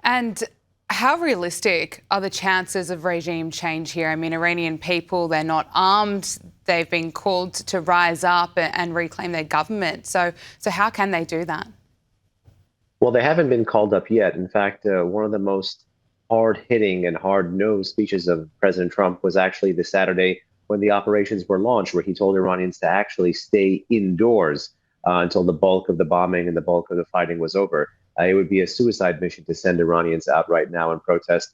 And how realistic are the chances of regime change here? I mean, Iranian people, they're not armed. They've been called to rise up and reclaim their government. So how can they do that? Well, they haven't been called up yet. In fact, one of the most hard-hitting and hard-nosed speeches of President Trump was actually this Saturday when the operations were launched, where he told Iranians to actually stay indoors until the bulk of the bombing and the bulk of the fighting was over. It would be a suicide mission to send Iranians out right now and protest.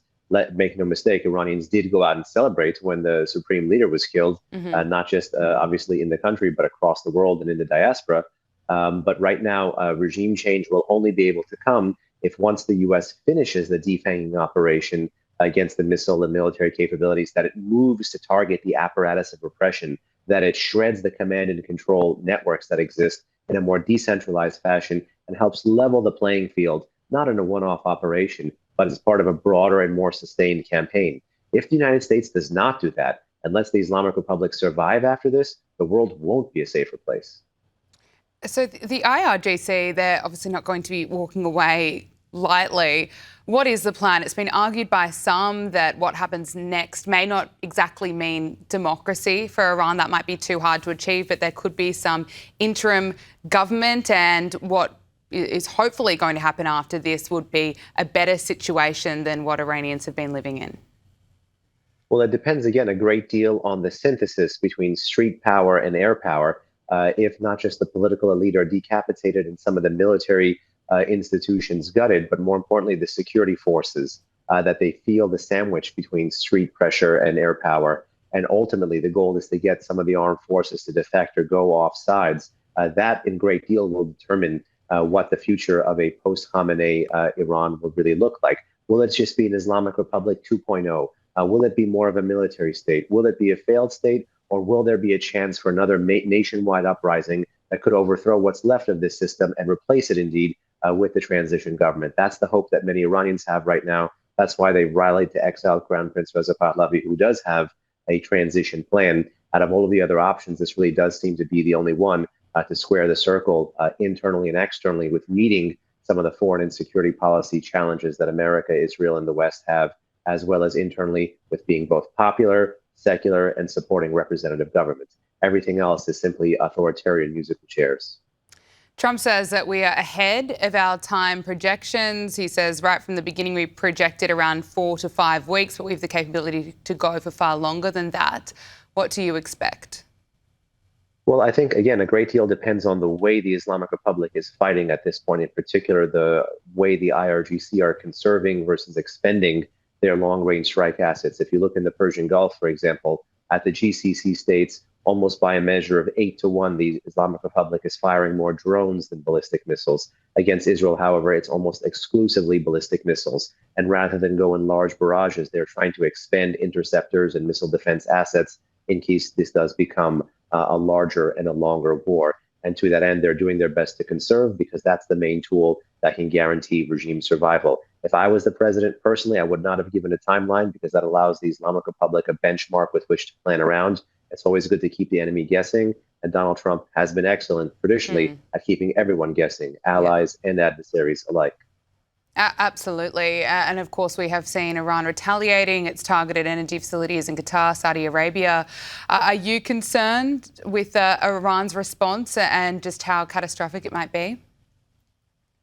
Make no mistake, Iranians did go out and celebrate when the supreme leader was killed, not just obviously in the country, but across the world and in the diaspora. But right now, regime change will only be able to come if once the U.S. finishes the defanging operation against the missile and military capabilities, that it moves to target the apparatus of repression, that it shreds the command and control networks that exist in a more decentralized fashion and helps level the playing field, not in a one-off operation, but as part of a broader and more sustained campaign. If the United States does not do that, and lets the Islamic Republic survive after this, the world won't be a safer place. So the IRGC, they're obviously not going to be walking away lightly. What is the plan? It's been argued by some that what happens next may not exactly mean democracy for Iran. That might be too hard to achieve, but there could be some interim government, and what is hopefully going to happen after this would be a better situation than what Iranians have been living in. Well, it depends, again, a great deal on the synthesis between street power and air power. If not just the political elite are decapitated and some of the military institutions gutted, but more importantly, the security forces, that they feel the sandwich between street pressure and air power. And ultimately, the goal is to get some of the armed forces to defect or go off sides. That, in great deal, will determine what the future of a post-Khamenei Iran will really look like. Will it just be an Islamic Republic 2.0? Will it be more of a military state? Will it be a failed state? Or will there be a chance for another nationwide uprising that could overthrow what's left of this system and replace it, indeed, with the transition government? That's the hope that many Iranians have right now. That's why they rallied to exile Crown Prince Reza Pahlavi, who does have a transition plan. Out of all of the other options, this really does seem to be the only one to square the circle internally and externally with meeting some of the foreign and security policy challenges that America, Israel, and the West have, as well as internally with being both popular, secular, and supporting representative governments. Everything else is simply authoritarian musical chairs. Trump says that we are ahead of our time projections. He says right from the beginning we projected around 4 to 5 weeks, but we have the capability to go for far longer than that. What do you expect? Well, I think, again, a great deal depends on the way the Islamic Republic is fighting at this point, in particular, the way the IRGC are conserving versus expending their long-range strike assets. If you look in the Persian Gulf, for example, at the GCC states, almost by a measure of 8-1, the Islamic Republic is firing more drones than ballistic missiles. Against Israel, however, it's almost exclusively ballistic missiles. And rather than go in large barrages, they're trying to expend interceptors and missile defense assets in case this does become a larger and a longer war. And to that end, they're doing their best to conserve, because that's the main tool that can guarantee regime survival. If I was the president personally, I would not have given a timeline, because that allows the Islamic Republic a benchmark with which to plan around. It's always good to keep the enemy guessing. And Donald Trump has been excellent traditionally at keeping everyone guessing, allies and adversaries alike. Absolutely. And of course, we have seen Iran retaliating. Its targeted energy facilities in Qatar, Saudi Arabia. Are you concerned with Iran's response and just how catastrophic it might be?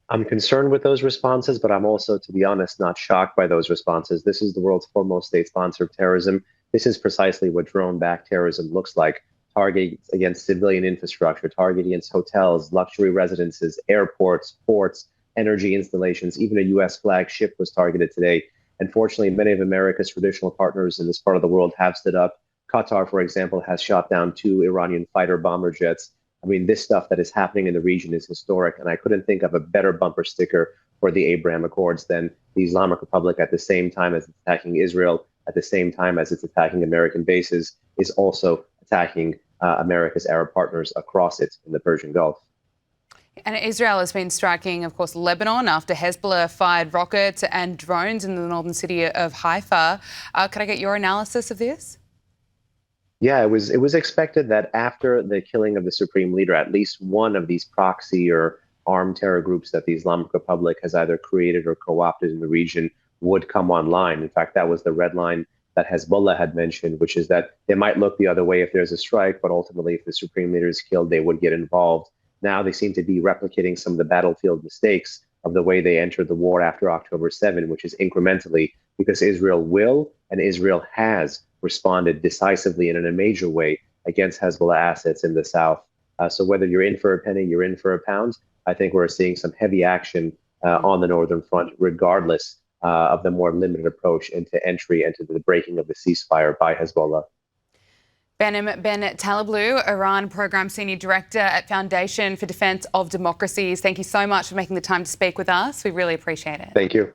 I'm concerned with those responses, but I'm also, to be honest, not shocked by those responses. This is the world's foremost state sponsor of terrorism. This is precisely what drone-backed terrorism looks like. Targeting against civilian infrastructure, targeting against hotels, luxury residences, airports, ports, energy installations. Even a U.S. flag ship was targeted today. Unfortunately, many of America's traditional partners in this part of the world have stood up. Qatar, for example, has shot down 2 Iranian fighter bomber jets. I mean, this stuff that is happening in the region is historic, and I couldn't think of a better bumper sticker for the Abraham Accords than the Islamic Republic, at the same time as it's attacking Israel, at the same time as it's attacking American bases, is also attacking America's Arab partners across it in the Persian Gulf. And Israel has been striking, of course, Lebanon after Hezbollah fired rockets and drones in the northern city of Haifa. Could I get your analysis of this? Yeah, it was expected that after the killing of the supreme leader, at least one of these proxy or armed terror groups that the Islamic Republic has either created or co-opted in the region would come online. In fact, that was the red line that Hezbollah had mentioned, which is that they might look the other way if there's a strike, but ultimately, if the supreme leader is killed, they would get involved. Now they seem to be replicating some of the battlefield mistakes of the way they entered the war after October 7, which is incrementally, because Israel will and Israel has responded decisively and in a major way against Hezbollah assets in the south. So whether you're in for a penny, you're in for a pound, I think we're seeing some heavy action on the northern front, regardless of the more limited approach into entry into the breaking of the ceasefire by Hezbollah. Behnam Ben Taleblu, Iran Program Senior Director at Foundation for Defence of Democracies. Thank you so much for making the time to speak with us. We really appreciate it. Thank you.